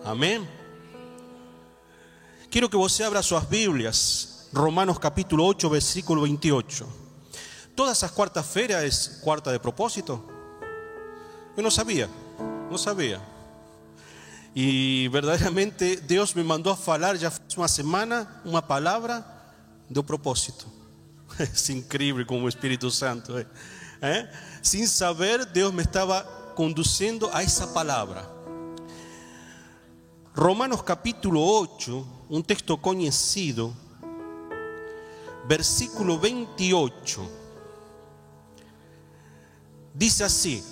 Amén. Quiero que você abra suas Bíblias, Romanos capítulo 8, versículo 28. Todas esas quarta-feiras es quarta de propósito. Yo no sabía. Y verdaderamente Dios me mandó a falar ya hace una semana una palabra de propósito. Es increíble como el Espíritu Santo. Sin saber, Dios me estaba conduciendo a esa palabra. Romanos capítulo 8, un texto conocido, versículo 28. Dice así: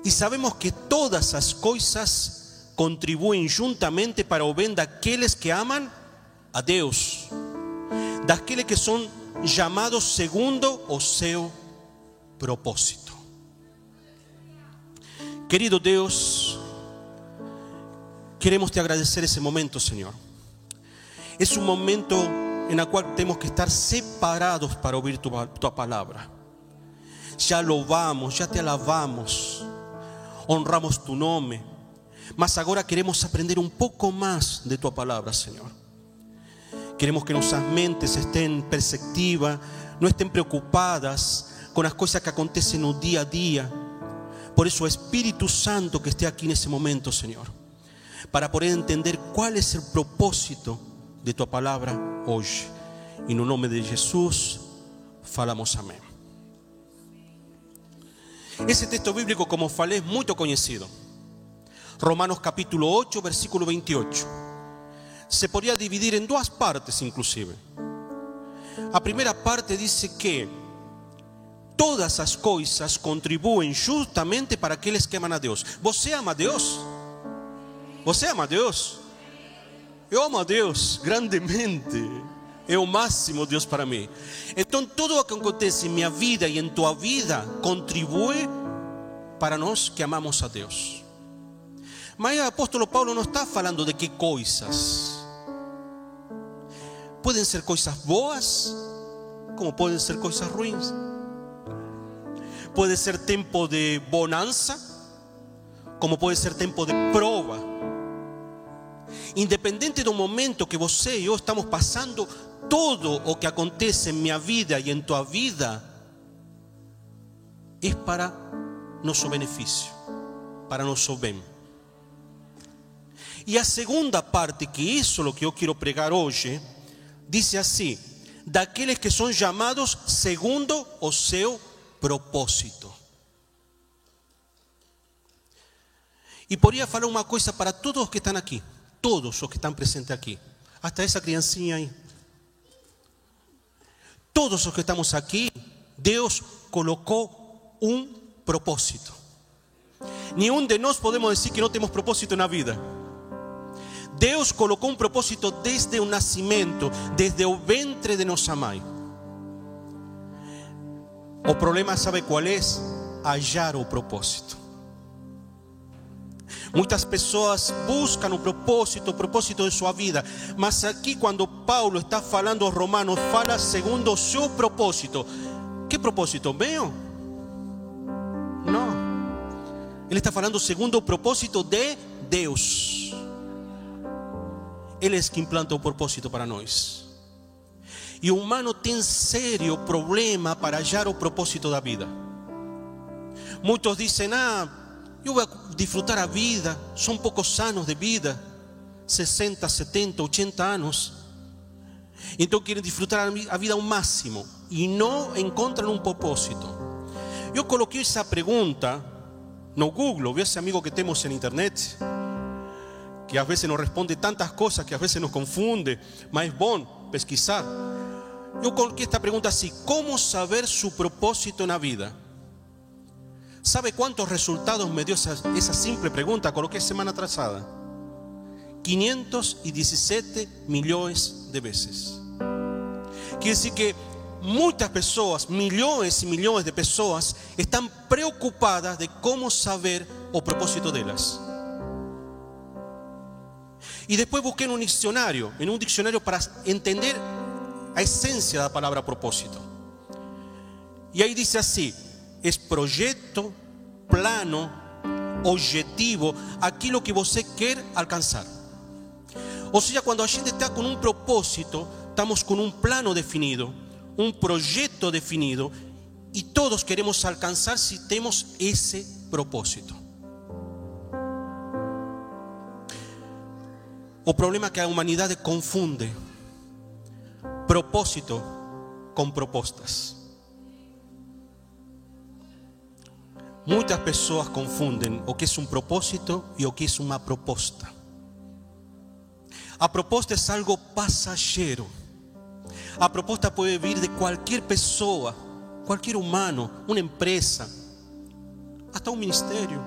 y sabemos que todas as coisas contribuem juntamente para o bem daqueles que amam a Deus, daqueles que são chamados segundo o seu propósito. Querido Deus, queremos te agradecer esse momento, Senhor. É um momento en el cual temos que estar separados para oír tu palabra. Ya louvamos, ya te alabamos, honramos tu nome, mas agora queremos aprender um pouco mais de tua palavra, Senhor. Queremos que nossas mentes estén perceptivas, não estén preocupadas com as coisas que acontecem no dia a dia. Por isso, o Espírito Santo que esté aqui nesse momento, Senhor, para poder entender qual é o propósito de tua palavra hoje. E no nome de Jesus, falamos amém. Esse texto bíblico, como falei, é muito conhecido. Romanos capítulo 8, versículo 28. Se poderia dividir em duas partes, inclusive. A primeira parte diz que todas as coisas contribuem justamente para aqueles que amam a Deus. Você ama a Deus? Você ama a Deus? Eu amo a Deus grandemente. É o máximo Deus para mim. Então tudo o que acontece em minha vida e em tua vida contribui para nós que amamos a Deus. Mas o apóstolo Paulo não está falando de que coisas. Podem ser coisas boas, como podem ser coisas ruins. Pode ser tempo de bonança, como pode ser tempo de prova. Independente do momento que você e eu estamos passando, todo o que acontece em minha vida e em tua vida é para nosso benefício, para nosso bem. E a segunda parte, que isso é o que eu quero pregar hoje, diz assim: daqueles que são chamados segundo o seu propósito. E poderia falar uma coisa para todos os que estão aqui, todos os que estão presentes aqui, até essa criancinha aí. Todos os que estamos aqui, Deus colocou um propósito. Nenhum de nós podemos dizer que não temos propósito na vida. Deus colocou um propósito desde o nascimento, desde o ventre de nossa mãe. O problema, sabe qual é? Achar o propósito. Muitas pessoas buscam o propósito de sua vida. Mas aqui, quando Paulo está falando aos romanos, fala segundo o seu propósito. Que propósito? Meu? Não. Ele está falando segundo o propósito de Deus. Ele é que implanta o propósito para nós. E o humano tem sério problema para achar o propósito da vida. Muitos dizem: eu vou disfrutar a vida, são poucos anos de vida, 60, 70, 80 anos. Então querem disfrutar a vida ao máximo e não encontram um propósito. Eu coloquei essa pergunta no Google, viu esse amigo que temos na internet, que às vezes nos responde tantas coisas que às vezes nos confunde, mas é bom pesquisar. Eu coloquei esta pergunta assim: como saber seu propósito na vida? ¿Sabe cuántos resultados me dio esa simple pregunta? Coloqué semana atrasada. 517 millones de veces. Quiere decir que muchas personas, millones y millones de personas, están preocupadas de cómo saber o propósito de ellas. Y después busqué en un diccionario para entender a esencia de la palabra propósito. Y ahí dice así: es proyecto, plano, objetivo aquilo que você quer alcançar. Ou seja, quando a gente está com um propósito, estamos com um plano definido, um projeto definido, e todos queremos alcançar se temos esse propósito. O problema é que a humanidade confunde propósito com propostas. Muitas pessoas confundem o que é um propósito e o que é uma proposta. A proposta é algo passageiro. A proposta pode vir de qualquer pessoa, qualquer humano, uma empresa, até um ministério.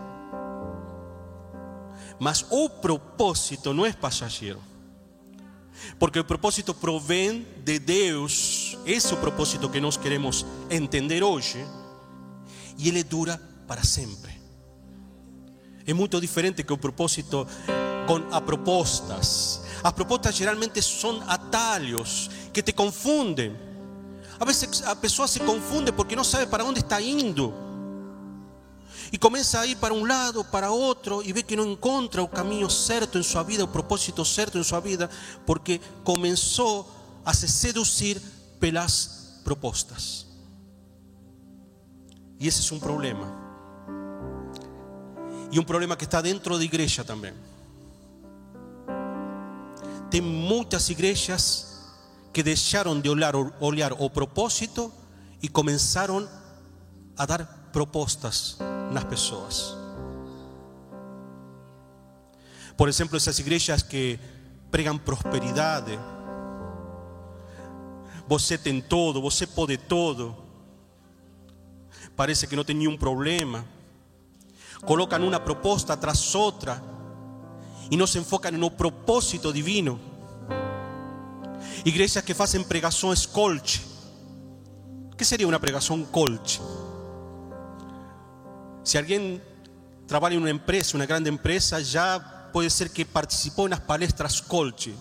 Mas o propósito não é passageiro. Porque o propósito provém de Deus. Esse é o propósito que nós queremos entender hoje. E ele dura para sempre. É muito diferente que o propósito com as propostas. As propostas geralmente são atalhos que te confundem. A vezes a pessoa se confunde porque não sabe para onde está indo. E começa a ir para um lado, para outro, e vê que não encontra o caminho certo em sua vida, o propósito certo em sua vida, porque começou a se seduzir pelas propostas. E esse é um problema. E um problema que está dentro da igreja também. Tem muitas igrejas que deixaram de olhar o propósito e começaram a dar propostas nas pessoas. Por exemplo, essas igrejas que pregam prosperidade. Você tem todo, você pode todo. Parece que não tem nenhum problema. Colocam uma proposta tras outra e não se enfocam no propósito divino. Igrejas que fazem pregações coach. O que seria uma pregação coach? Se alguém trabalha em uma empresa, uma grande empresa, já pode ser que participou nas palestras coach.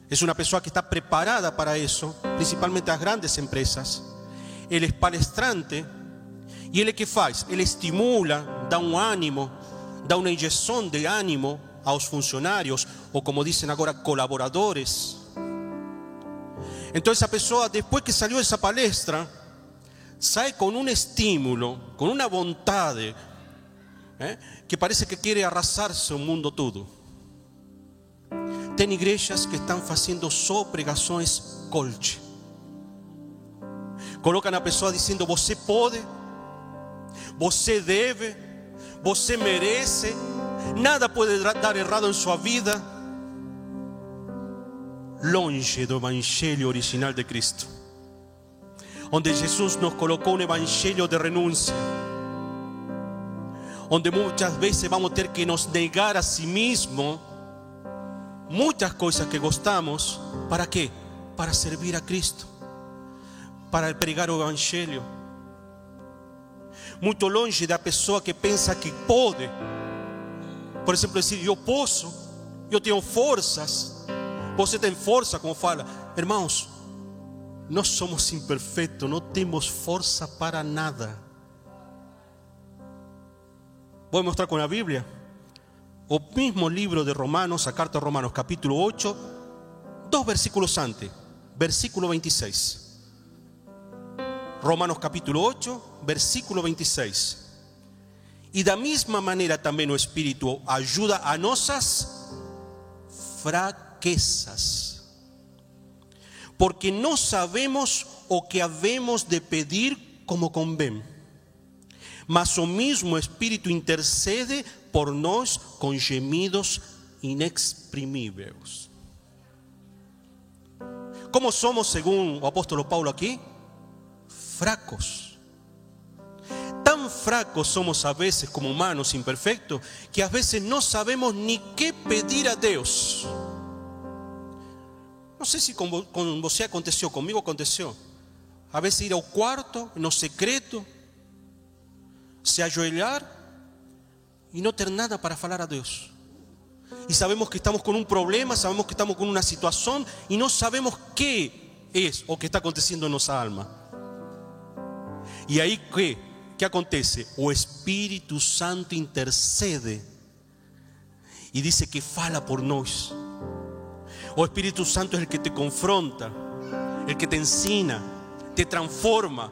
É uma pessoa que está preparada para isso, principalmente as grandes empresas. Ele é palestrante e ele que faz? Ele estimula, dá um ânimo, dá uma injeção de ânimo aos funcionários, ou como dizem agora, colaboradores. Então essa pessoa, depois que saiu dessa palestra, sai com um estímulo, com uma vontade, que parece que quer arrasar-se o mundo todo. Tem igrejas que estão fazendo só pregações coach. Colocam a pessoa dizendo: você pode, você deve, você merece, nada pode dar errado em sua vida. Longe do evangelho original de Cristo, onde Jesus nos colocou um evangelho de renúncia, onde muitas vezes vamos ter que nos negar a si mesmo muitas coisas que gostamos. ¿Para quê? Para servir a Cristo, para pregar o evangelho. Muito longe da pessoa que pensa que pode, por exemplo, dizer: eu posso, eu tenho forças. Você tem força, como fala. Irmãos, nós somos imperfeitos, não temos força para nada. Vou mostrar com a Bíblia. O mesmo livro de Romanos, a carta a Romanos, capítulo 8, 2 versículos antes, versículo 26. Romanos capítulo 8, versículo 26. E da mesma maneira também o Espírito ajuda a nossas fraquezas. Porque não sabemos o que havemos de pedir como convém, mas o mesmo Espírito intercede por nós com gemidos inexprimíveis. Como somos, segundo o apóstolo Paulo aqui? Fracos. Tan fracos somos a veces como humanos imperfectos, que a veces no sabemos ni qué pedir a Deus. Não sei se com você aconteceu, comigo aconteceu. A vezes ir ao quarto, no secreto, se ajoelhar e não ter nada para falar a Deus. E sabemos que estamos com um problema, sabemos que estamos com uma situação e não sabemos que é o que está acontecendo em nossa alma. E aí que acontece? O Espírito Santo intercede e dice que fala por nós. O Espírito Santo es el que te confronta, el que te ensina, te transforma.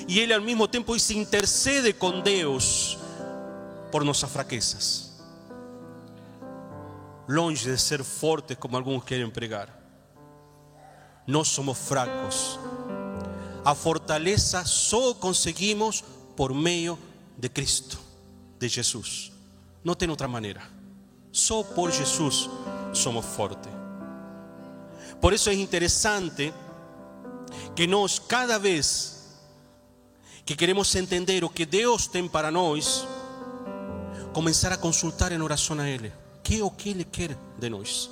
Y Ele al mismo tiempo dice, intercede con Deus por nuestras fraquezas. Longe de ser fortes como algunos quieren pregar, nós somos fracos. A fortaleza só conseguimos por meio de Cristo, de Jesús. No tem outra maneira. Só por Jesús somos fortes. Por eso es interesante que nós, cada vez que queremos entender o que Deus tem para nós, começar a consultar em oração a Ele. Que é o que Ele quer de nós?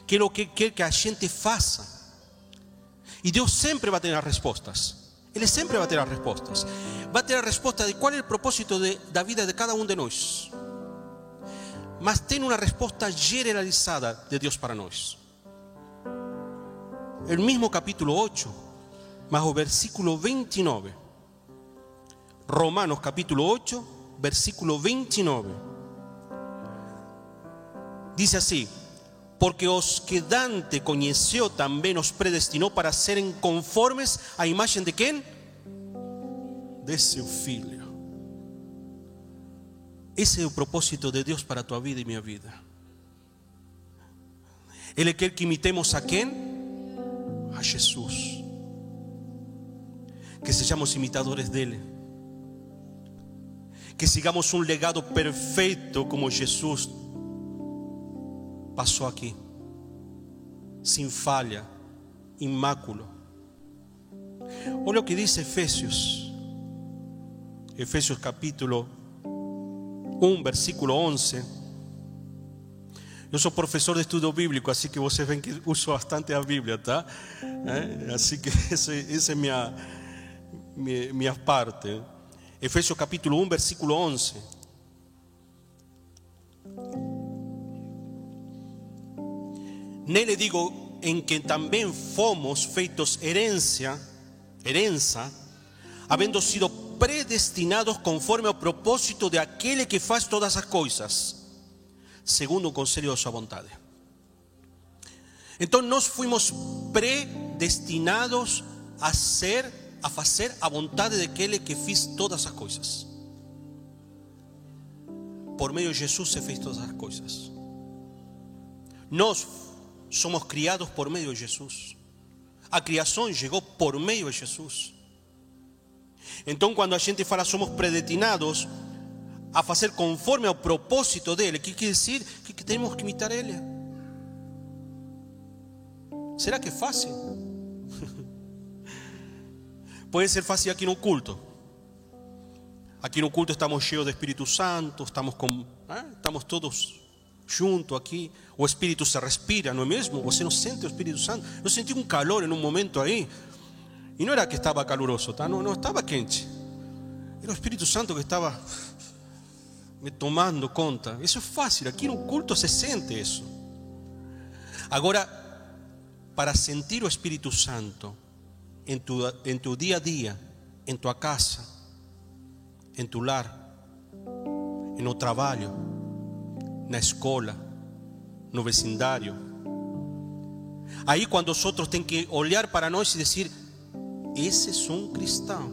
Que é o que quer que a gente faça? E Deus sempre vai ter as respostas. Ele sempre vai ter as respostas. Vai ter a resposta de qual é o propósito da vida de cada um de nós. Mas tem uma resposta generalizada de Deus para nós. El mismo capítulo 8, mas o versículo 29. Romanos capítulo 8, versículo 29. Dice así: porque os que Dante conheceu também os predestinou para serem conformes à imagem de quem? De seu Filho. Esse é o propósito de Deus para a tua vida e minha vida. Ele quer que imitemos a quem? A Jesus. Que sejamos imitadores dele. Que sigamos um legado perfeito como Jesus passou aqui, sem falha, imáculo. Olha o que diz Efésios. Efésios capítulo 1, versículo 11. Eu sou professor de estudo bíblico, assim que vocês veem que uso bastante a Bíblia, tá? Assim que essa é minha parte. Efésios capítulo 1, versículo 11. Nele digo, em que também fomos feitos herança, havendo sido predestinados conforme ao propósito de aquele que faz todas as coisas, segundo o conselho de sua vontade. Então nós fomos predestinados a fazer a vontade daquele que fez todas as coisas. Por meio de Jesus se fez todas as coisas. Nós somos criados por meio de Jesus. A criação chegou por meio de Jesus. Então, quando a gente fala somos predestinados a fazer conforme ao propósito dele, que quer dizer que temos que imitar ele. Será que é fácil? Pode ser fácil aqui no culto. Aqui no culto estamos cheios do Espírito Santo, estamos todos junto aqui, o Espírito se respira, não é mesmo? Você não sente o Espírito Santo? Eu senti um calor em um momento aí, e não era que estava caloroso, tá? Não estava quente, era o Espírito Santo que estava me tomando conta. Isso é fácil, aqui no culto se sente isso. Agora, para sentir o Espírito Santo em tu dia a dia, em tua casa, em tu lar, no trabalho, na escola, no vecindário. Aí quando os outros têm que olhar para nós e dizer: esse é um cristão.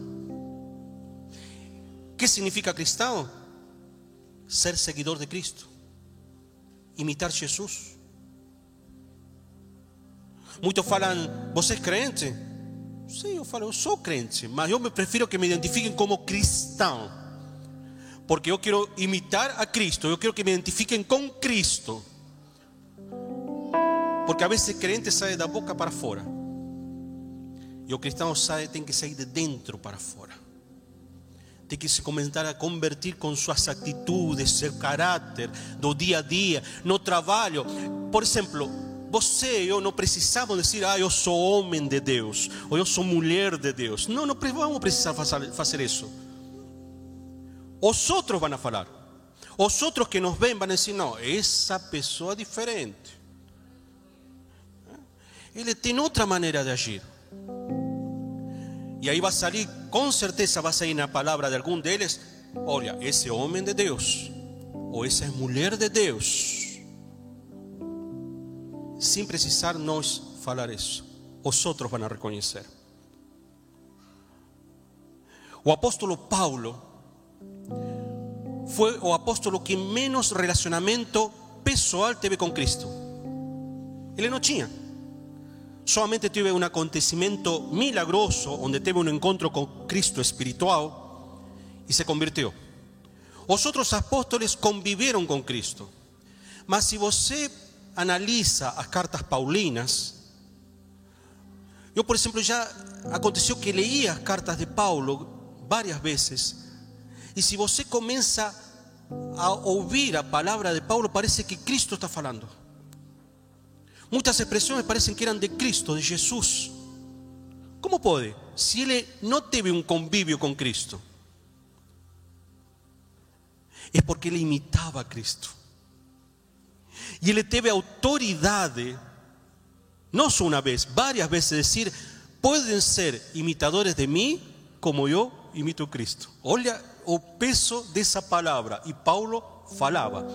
O que significa cristão? Ser seguidor de Cristo, imitar Jesus. Muitos falam: você é crente? Sim, eu falo, eu sou crente, mas eu prefiro que me identifiquem como cristão, porque eu quero imitar a Cristo, eu quero que me identifiquem com Cristo. Porque a vezes crente sai da boca para fora, e o cristão tem que sair de dentro para fora. Tem que se começar a convertir com suas atitudes, seu caráter, do dia a dia, no trabalho. Por exemplo, você e eu não precisamos dizer: eu sou homem de Deus, ou eu sou mulher de Deus. Não vamos precisar fazer isso. Os outros vão falar. Os outros que nos veem vão dizer: não, essa pessoa é diferente. Ele tem outra maneira de agir. E aí vai salir, com certeza vai sair na palavra de algum deles: olha, esse é homem de Deus, ou essa é mulher de Deus. Sem precisar nós falar isso, os outros vão reconhecer. O apóstolo Paulo foi o apóstolo que menos relacionamento pessoal teve com Cristo. Ele não tinha. Solamente teve um acontecimento milagroso, onde teve um encontro com Cristo espiritual e se converteu. Os outros apóstolos conviveram com Cristo. Mas se você analisa as cartas paulinas, eu, por exemplo, já aconteceu que leía as cartas de Paulo várias vezes, e se você começa a ouvir a palavra de Paulo, parece que Cristo está falando. Muitas expressões parecem que eram de Cristo, de Jesus. Como pode? Se ele não teve um convívio com Cristo. É porque ele imitava a Cristo. E ele teve autoridade, não só uma vez, várias vezes, dizer: podem ser imitadores de mim, como eu imito a Cristo. Olha o peso dessa palavra. E Paulo falava.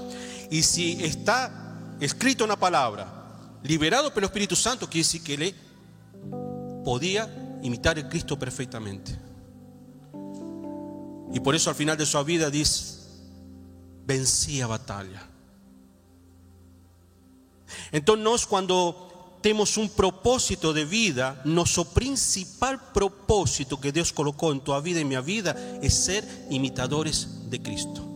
E se está escrito na palavra, liberado pelo Espírito Santo, quiere decir que ele podía imitar a Cristo perfectamente. Y por eso al final de su vida dice: vencí a batalha. Entonces nós, cuando temos um propósito de vida, nosso principal propósito que Deus colocou em tua vida e minha vida é ser imitadores de Cristo.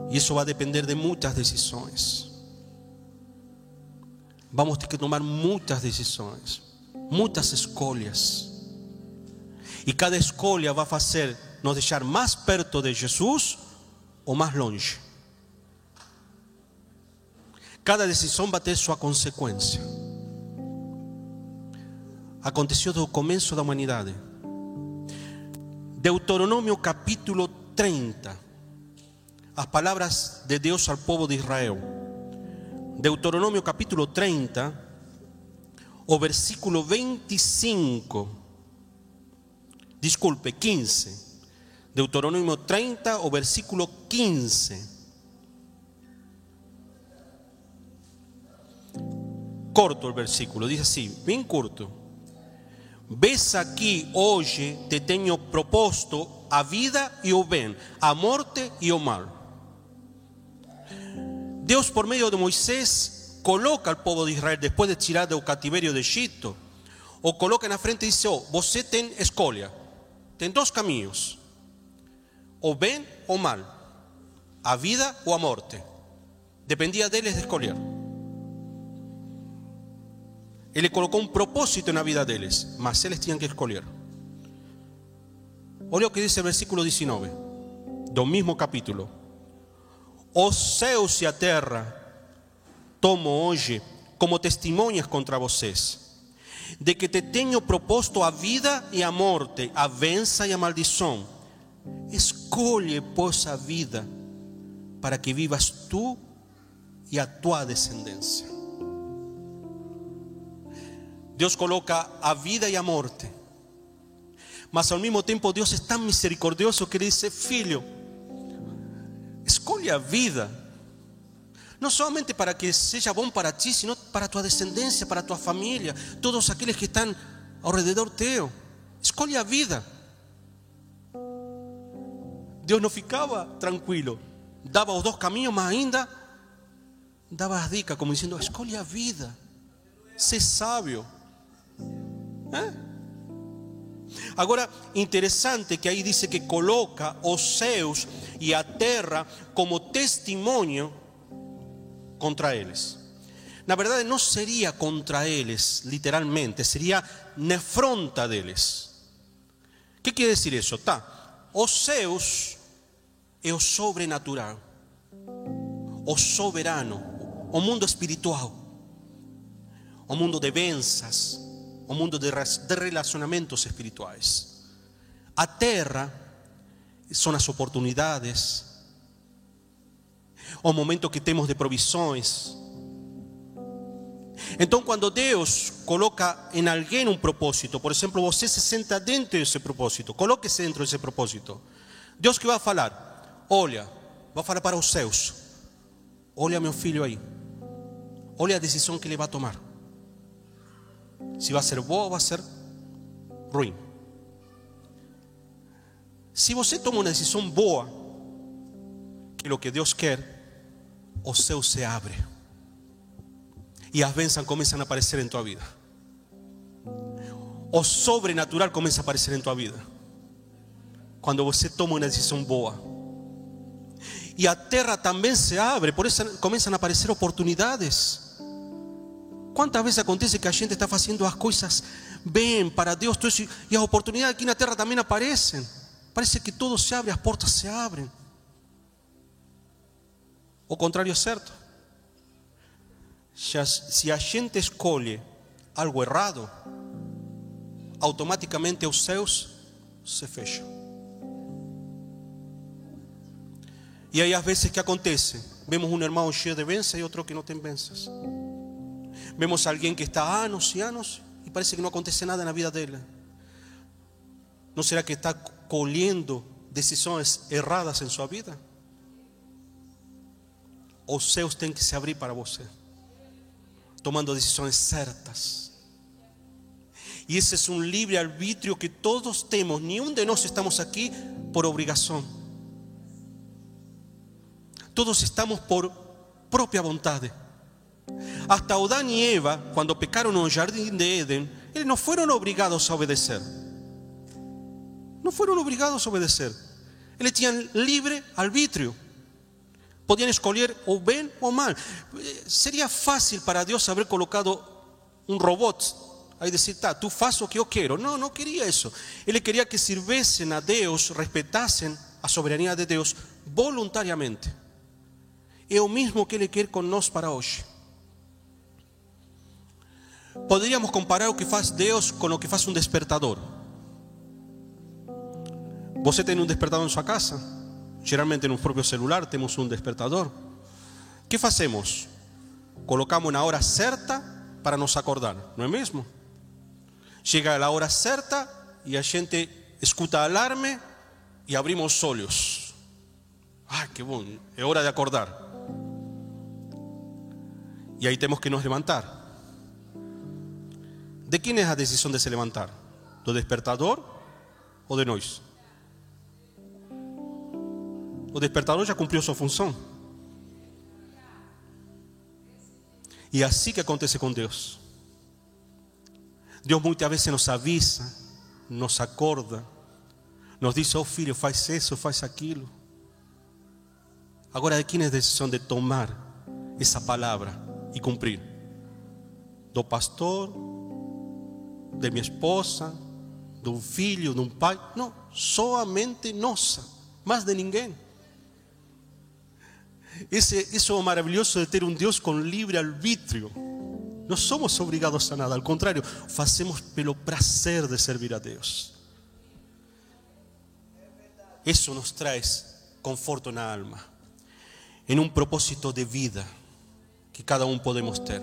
E isso vai depender de muitas decisões. Vamos ter que tomar muitas decisões, muitas escolhas. E cada escolha vai fazer nos deixar mais perto de Jesus ou mais longe. Cada decisão vai ter sua consequência. Aconteceu do começo da humanidade. Deuteronômio capítulo 30. As palavras de Deus ao povo de Israel. Deuteronômio capítulo 30, o versículo 25. Desculpe, 15. Deuteronômio 30, o versículo 15. Corto o versículo, diz assim, bem curto: ves aqui hoje te tenho proposto a vida e o bem, a morte e o mal. Deus, por meio de Moisés, coloca ao povo de Israel, depois de tirar do cativeiro de Egito, o coloca na frente e diz: você tem escolha, tem dois caminhos, o bem ou o mal, a vida ou a morte. Dependia deles de escolher. Ele colocou um propósito na vida deles, mas eles tinham que escolher. Olha o que diz o versículo 19 do mesmo capítulo: os céus e a terra tomo hoje como testemunhas contra vocês, de que te tenho proposto a vida e a morte, a benção e a maldição. Escolhe, pois, a vida, para que vivas tu e a tua descendência. Deus coloca a vida e a morte, mas ao mesmo tempo Deus é tão misericordioso que ele diz: filho, escolhe a vida, não somente para que seja bom para ti, sino para tua descendência, para tua família, todos aqueles que estão ao redor teu. Escolhe a vida. Deus não ficava tranquilo, dava os dois caminhos, mas ainda dava as dicas, como dizendo: escolhe a vida, sé sábio. Agora, interessante que aí diz que coloca os céus e a terra como testemunho contra eles. Na verdade, não seria contra eles, literalmente, seria na afronta deles. O que quer dizer isso? Os céus é o sobrenatural, o soberano, o mundo espiritual, o mundo de bênçãos, o mundo de relacionamentos espirituais. A terra são as oportunidades, o momento que temos de provisões. Então, quando Deus coloca em alguém um propósito, por exemplo, você se senta dentro desse propósito, coloque-se dentro desse propósito. Deus que vai falar, olha, vai falar para os céus, olha meu filho aí, olha a decisão que ele vai tomar. Se vai ser boa ou vai ser ruim. Se você toma uma decisão boa, que é o que Deus quer, o céu se abre e as bênçãos começam a aparecer em tua vida. O sobrenatural começa a aparecer em tua vida quando você toma uma decisão boa. E a terra também se abre, por isso começam a aparecer oportunidades. Quantas vezes acontece que a gente está fazendo as coisas bem para Deus, e as oportunidades aqui na terra também aparecem. Parece que tudo se abre, as portas se abrem. O contrário é certo. Se a gente escolhe algo errado, automaticamente os céus se fecham. E aí às vezes o que acontece? Vemos um irmão cheio de bênçãos e outro que não tem bênçãos. Vemos alguém que está há anos e anos e parece que não acontece nada na vida dele. ¿No será que está colhendo decisões erradas em sua vida? Os céus têm que se abrir para você, tomando decisões certas. E esse é um livre-arbítrio que todos temos. Nenhum de nós estamos aqui por obrigação. Todos estamos por própria vontade. Hasta Adán y Eva, cuando pecaron en el jardín de Edén, ellos no fueron obligados a obedecer. No fueron obligados a obedecer. Ellos tenían libre arbitrio. Podían escolher o bien o mal. Sería fácil para Dios haber colocado un robot ahí decir, tú faz o que yo quiero. No, no quería eso. Él quería que sirviesen a Dios, respetasen a soberanía de Dios voluntariamente. É o mesmo que Ele quer conosco para hoje. Poderíamos comparar o que faz Deus com o que faz um despertador. Você tem um despertador em sua casa? Geralmente no próprio celular temos um despertador. O que fazemos? Colocamos na hora certa para nos acordar, não é mesmo? Chega a hora certa e a gente escuta alarme e abrimos os olhos. Ah, que bom, é hora de acordar. E aí temos que nos levantar. ¿De quem é a decisão de se levantar? ¿Do despertador ou de nós? O despertador já cumpriu sua função. E é assim que acontece com Deus. Deus muitas vezes nos avisa, nos acorda, nos diz, oh filho, faz isso, faz aquilo. Agora, de quem é a decisão de tomar essa palavra e cumprir? Do pastor, de minha esposa, de um filho, de um pai? Não, somente nossa, mais de ninguém. Isso é o maravilhoso de ter um Deus com livre arbítrio. Não somos obrigados a nada, ao contrário, fazemos pelo prazer de servir a Deus. Isso nos traz conforto na alma, em um propósito de vida que cada um podemos ter.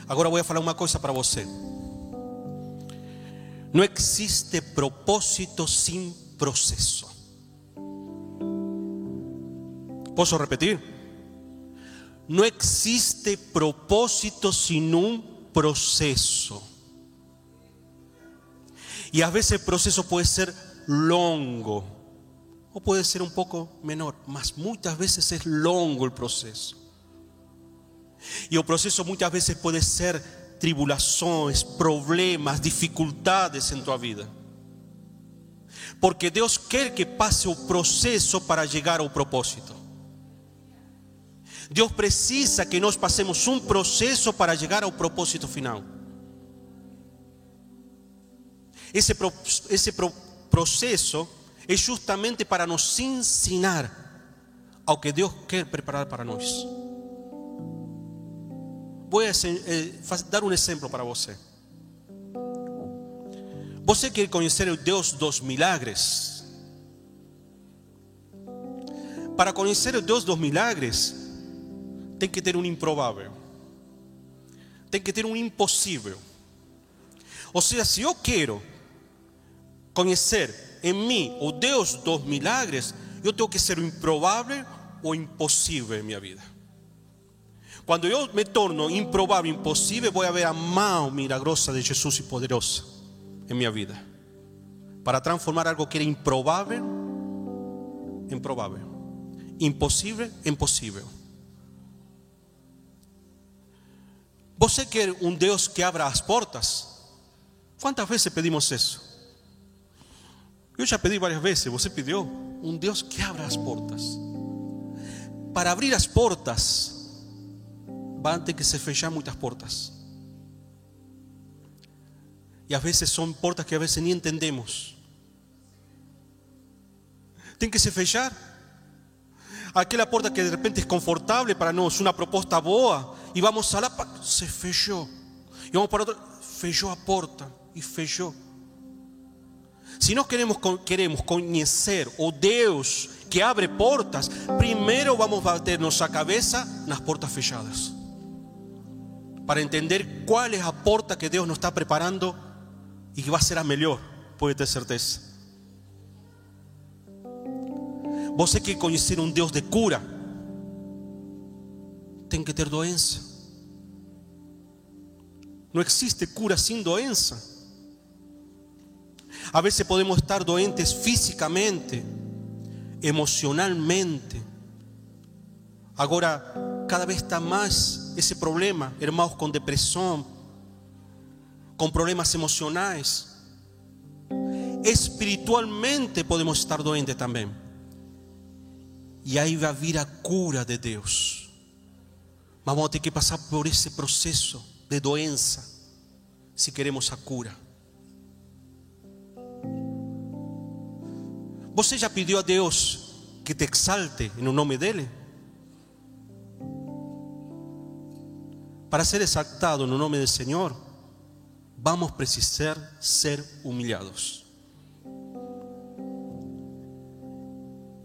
Agora vou falar uma coisa para você. Não existe propósito sem processo. Posso repetir? Não existe propósito sem um processo. E às vezes o processo pode ser longo, ou pode ser um pouco menor, mas muitas vezes é longo o processo. E o processo muitas vezes pode ser tribulações, problemas, dificuldades em tua vida. Porque Deus quer que passe o processo para chegar ao propósito. Deus precisa que nós passemos um processo para chegar ao propósito final. Esse processo é justamente para nos ensinar ao que Deus quer preparar para nós. Vou dar um exemplo para você. Você quer conhecer o Deus dos milagres? Para conhecer o Deus dos milagres, tem que ter um improvável. tem que ter um impossível. Ou seja, se eu quero conhecer em mim o Deus dos milagres, eu tenho que ser o improvável ou impossível em minha vida. Quando eu me torno improvável, impossível, vou ver a mão milagrosa de Jesus e poderosa em minha vida, para transformar algo que era improvável em provável, impossível em possível. Você quer um Deus que abra as portas? Quantas vezes pedimos isso? Eu já pedi várias vezes. Você pediu? Um Deus que abra as portas. Para abrir as portas, van ter que se fechar muitas portas. E às vezes são portas que às vezes nem entendemos. Tem que se fechar. Aquela porta que de repente é confortável para nós, uma proposta boa, e vamos a lá, se fechou. E vamos para outra, fechou a porta e fechou. Se nós queremos conhecer o Deus que abre portas, primeiro vamos bater nossa cabeça nas portas fechadas, para entender qual é a porta que Deus nos está preparando e que vai ser a melhor, pode ter certeza. Você quer conhecer um Deus de cura? Tem que ter doença. Não existe cura sem doença. A veces podemos estar doentes físicamente, emocionalmente. Agora, cada vez está más ese problema, hermanos, con depresión, con problemas emocionales. Espiritualmente podemos estar doentes también. Y ahí va a vir a cura de Dios. Vamos a tener que pasar por ese proceso de doença si queremos a cura. Você já pediu a Deus que te exalte no nome dele? Para ser exaltado no nome do Senhor, vamos precisar ser humilhados.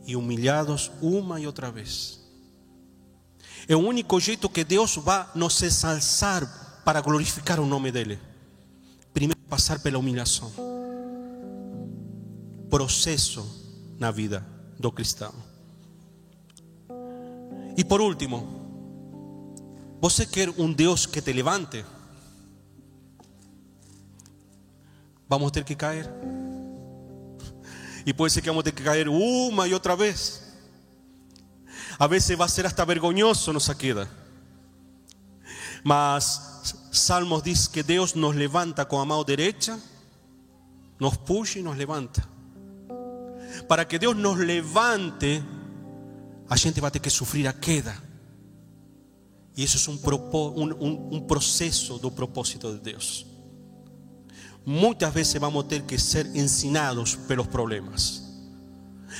E humilhados uma e outra vez. É o único jeito que Deus vai nos exaltar para glorificar o nome dele. Primeiro passar pela humilhação. Processo na vida do cristão. E por último, você quer um Deus que te levante? Vamos ter que cair. E pode ser que vamos ter que cair uma e outra vez. A vezes vai ser hasta vergonhoso nossa queda. Mas Salmos diz que Deus nos levanta com a mão direita, nos puxa e nos levanta. Para que Deus nos levante, a gente vai ter que sofrer a queda. E isso é um processo do propósito de Deus. Muitas vezes vamos ter que ser ensinados pelos problemas,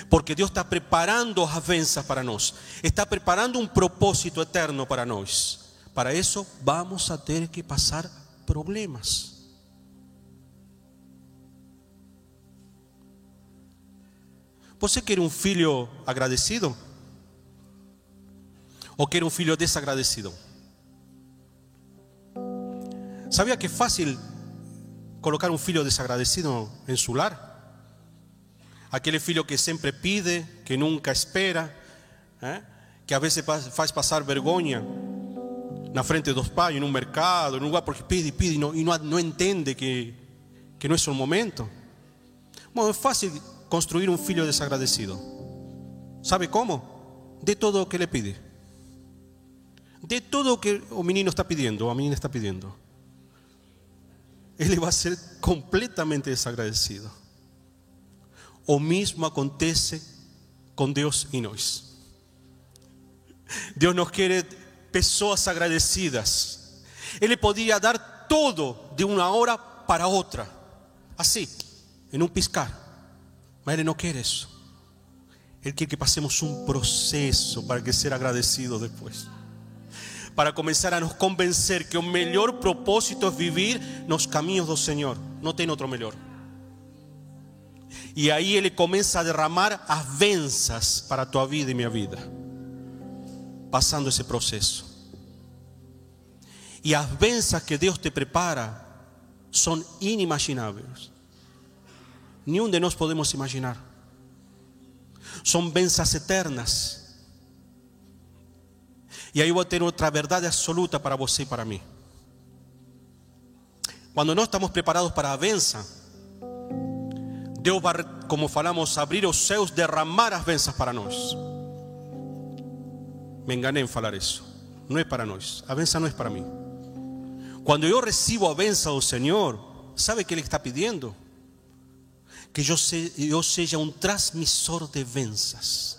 porque Deus está preparando as bênçãos para nós, está preparando um propósito eterno para nós. Para isso vamos a ter que passar problemas. Você quer um filho agradecido? Ou quer um filho desagradecido? Sabia que é fácil colocar um filho desagradecido em seu lar? Aquele filho que sempre pide, que nunca espera, que a vezes faz passar vergonha na frente dos pais, em um mercado, em um lugar, porque pide e não entende que não é o momento. Bom, é fácil construir um filho desagradecido. Sabe como? De todo o que ele pide. De tudo o que o menino está pedindo, ou a menina está pedindo, ele vai ser completamente desagradecido. O mesmo acontece com Deus e nós. Deus nos quer pessoas agradecidas. Ele podia dar tudo de uma hora para outra, assim, em um piscar. Mas Ele não quer isso. Ele quer que passemos um processo para que ser agradecidos depois. Para começar a nos convencer que o melhor propósito é viver nos caminhos do Senhor. Não tem outro melhor. E aí Ele começa a derramar as bênçãos para a tua vida e minha vida, passando esse processo. E as bênçãos que Deus te prepara são inimagináveis. Nenhum de nós podemos imaginar. São bênçãos eternas. E aí eu vou ter outra verdade absoluta para você e para mim. Quando nós estamos preparados para a bênção, Deus vai, como falamos, abrir os céus, derramar as bênçãos para nós. Me enganei em falar isso. Não é para nós. A bênção não é para mim. Quando eu recebo a bênção do Senhor, sabe o que Ele está pedindo? Que eu seja um transmissor de bênçãos.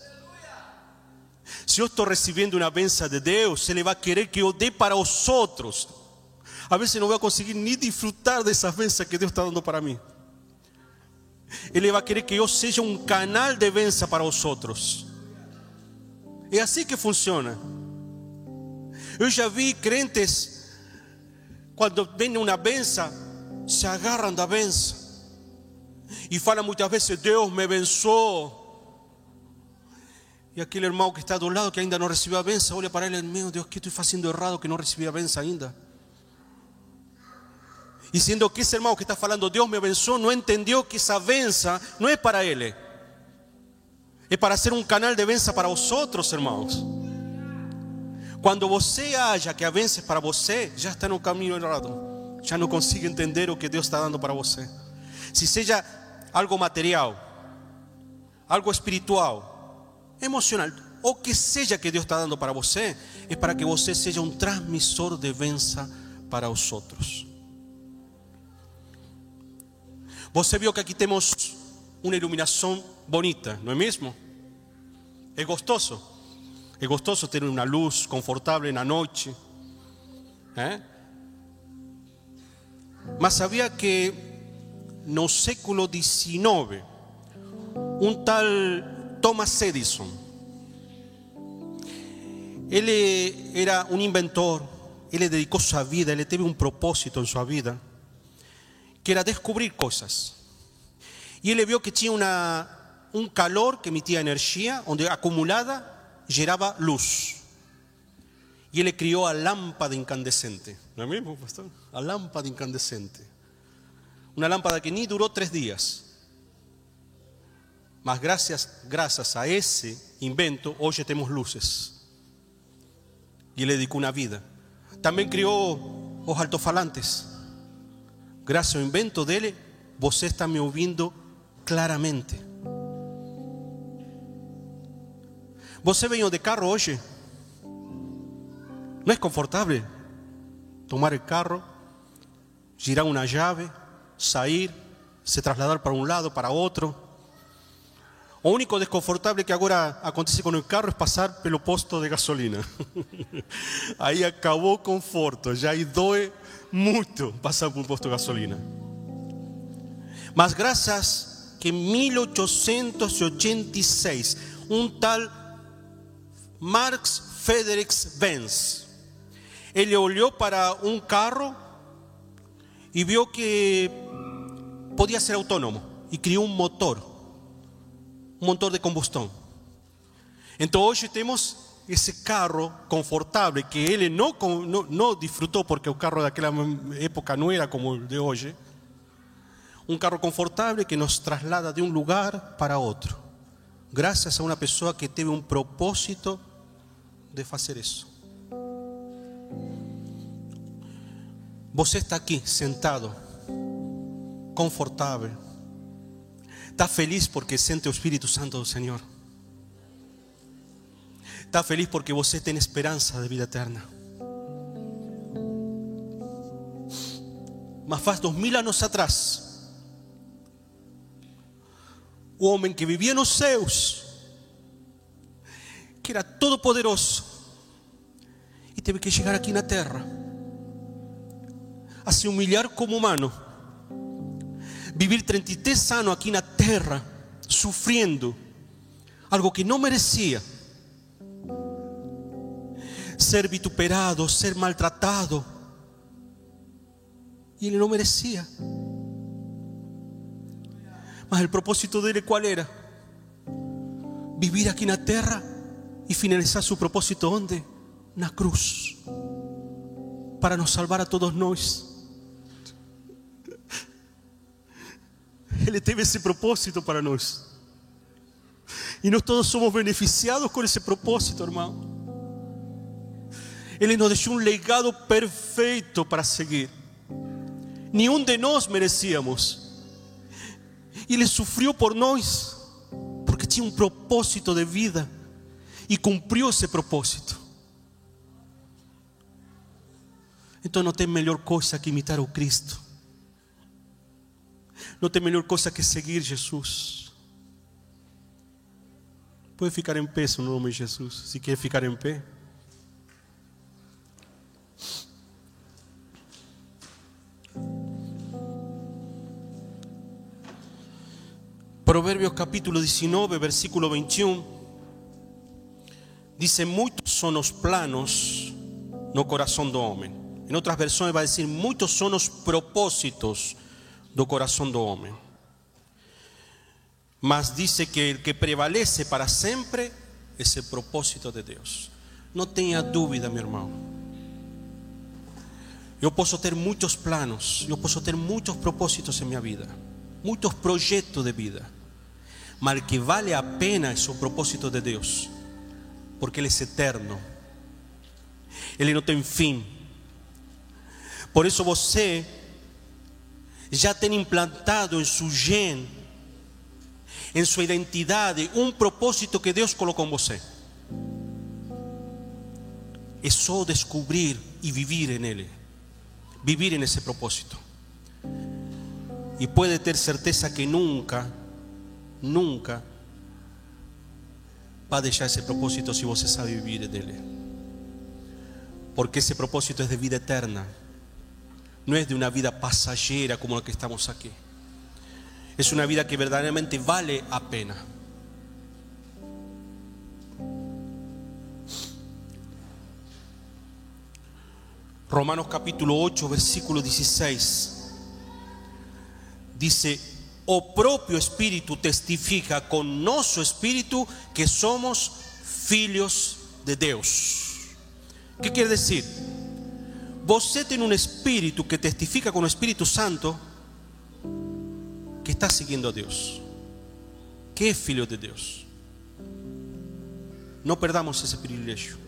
Se eu estou recebendo uma bênção de Deus, Ele vai querer que eu dê para os outros. A vezes não vou conseguir nem desfrutar dessa bênção que Deus está dando para mim. Ele vai querer que eu seja um canal de bênção para os outros. É assim que funciona. Eu já vi crentes, quando vem uma bênção, se agarram da bênção e falam muitas vezes: Deus me abençoou. E aquele irmão que está do lado, que ainda não recebeu a bênção, olha para ele: meu Deus, que estou fazendo errado que não recebi a bênção ainda? E sendo que esse irmão que está falando Deus me abençoou, não entendeu que essa bênção não é para ele, é para ser um canal de bênção para os outros, irmãos. Quando você acha que a bênção é para você, já está no caminho errado. Já não consigo entender o que Deus está dando para você. Se seja algo material, algo espiritual, emocional, ou que seja que Deus está dando para você, é para que você seja um transmissor de bênção para os outros. Você viu que aqui temos uma iluminação bonita, não é mesmo? É gostoso. É gostoso ter uma luz confortável na noite. Mas sabia que no século XIX, um tal Thomas Edison, ele era um inventor, ele dedicou sua vida, ele teve um propósito em sua vida, que era descobrir coisas. E ele viu que tinha um calor que emitia energia, onde acumulada gerava luz. E ele criou a lâmpada incandescente. Não é mesmo, pastor? A lâmpada incandescente. Uma lâmpada que nem durou 3 dias. Mas graças a esse invento, hoje temos luzes. E ele dedicou uma vida. Também criou os altofalantes. Graças ao invento dele, você está me ouvindo claramente. Você veio de carro hoje? Não é confortável tomar o carro, girar uma chave, sair, se trasladar para um lado, para outro? O único desconfortável que agora acontece com o carro é passar pelo posto de gasolina. Aí acabou o conforto, já aí dói muito passar por um posto de gasolina. Mas graças que em 1886, um tal Marx Frederick Benz, ele olhou para um carro e viu que podia ser autônomo e criou um motor de combustão. Então hoje temos esse carro confortável que ele não desfrutou, porque o carro daquela época não era como o de hoje. Um carro confortável que nos traslada de um lugar para outro, graças a uma pessoa que teve um propósito de fazer isso. Você está aqui sentado, confortável, está feliz porque sente o Espírito Santo do Senhor. Está feliz porque você tem esperança de vida eterna. Mas faz 2000 anos atrás, o homem que vivia nos céus, que era todo poderoso, e teve que chegar aqui na terra a se humilhar como humano, vivir 33 anos aqui na terra, sofrendo algo que não merecia, ser vituperado, ser maltratado, e ele não merecia. Mas o propósito dele qual era? Vivir aqui na terra e finalizar seu propósito onde? Na cruz, para nos salvar a todos nós. Ele teve esse propósito para nós. E nós todos somos beneficiados com esse propósito, irmão. Ele nos deixou um legado perfeito para seguir. Nenhum de nós merecíamos. E Ele sofreu por nós, porque tinha um propósito de vida e cumpriu esse propósito. Então não tem melhor coisa que imitar o Cristo. Não tem melhor coisa que seguir Jesus. Pode ficar em pé no nome de Jesus, se quer ficar em pé. Proverbios capítulo 19, versículo 21, dice: muitos são os planos no coração do homem. Em outras versões vai dizer: muitos são os propósitos do coração do homem. Mas dice que el que prevalece para sempre es el propósito de Deus. Não tenha dúvida, meu irmão. Eu posso ter muitos planos, eu posso ter muitos propósitos em minha vida, muitos projetos de vida, mas o que vale a pena é o propósito de Deus, porque Ele é eterno, Ele não tem fim. Por isso você já tem implantado em seu gene, em sua identidade, um propósito que Deus colocou em você. É só descobrir e viver nele, viver nesse propósito. E pode ter certeza que nunca vai deixar esse propósito se você sabe viver nele. Porque esse propósito é de vida eterna, não é de uma vida passageira como a que estamos aqui. Es una vida que verdaderamente vale a pena. Romanos capítulo 8, versículo 16. Dice: o propio Espíritu testifica con nuestro espíritu que somos filhos de Deus. ¿Qué quiere decir? Você tem um espírito que testifica con el Espíritu Santo que está siguiendo a Dios, que es filho de Dios. No perdamos ese privilegio.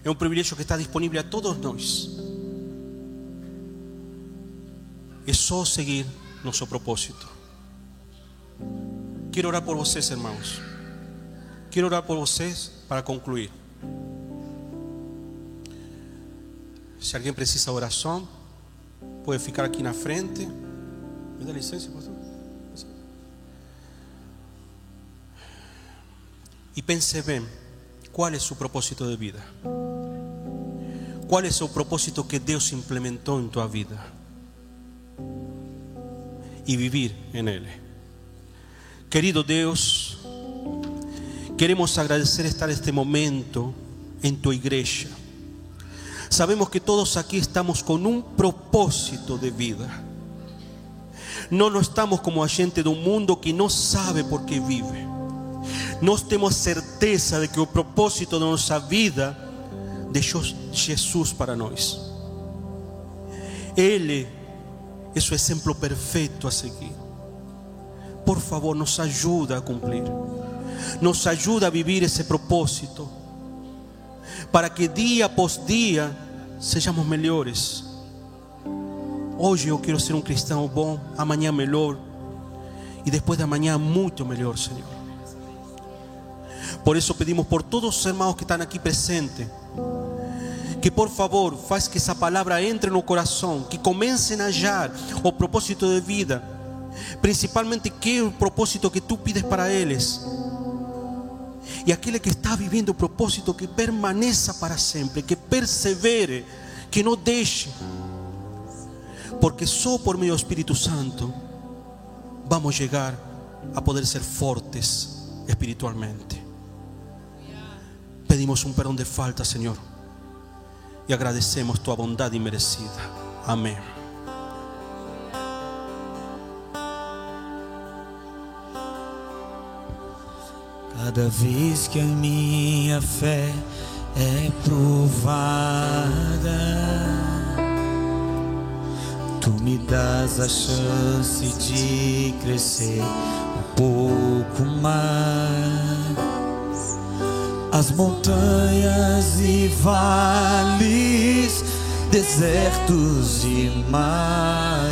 Es un privilegio que está disponible a todos nosotros. Es solo seguir nuestro propósito. Quiero orar por ustedes, hermanos. Quiero orar por ustedes para concluir. Si alguien precisa oración, puede ficar aquí en la frente. ¿Me da licencia, pastor? Y pense bien, ¿cuál es su propósito de vida? ¿Cuál es el propósito que Dios implementó en tu vida? Y vivir en Él. Querido Dios, queremos agradecer estar en este momento en tu iglesia. Sabemos que todos aquí estamos con un propósito de vida. No estamos como a gente de un mundo que no sabe por qué vive. Nós temos certeza de que o propósito de nossa vida deixou Jesus para nós. Ele é o exemplo perfeito a seguir. Por favor, nos ajuda a cumprir. Nos ajuda a vivir esse propósito, para que dia após dia sejamos melhores. Hoje eu quero ser um cristão bom, amanhã melhor, e depois de amanhã muito melhor, Senhor. Por isso pedimos por todos os irmãos que estão aqui presentes, que por favor faz que essa palavra entre no coração, que comecem a achar o propósito de vida, principalmente que é o propósito que tu pides para eles, e aquele que está vivendo o propósito, que permaneça para sempre, que persevere, que não deixe. Porque só por meio do Espírito Santo vamos chegar a poder ser fortes espiritualmente. Pedimos um perdão de falta, Senhor, e agradecemos tua bondade merecida. Amém. Cada vez que a minha fé é provada, me das a chance de crescer um pouco mais. As montanhas e vales, desertos e mares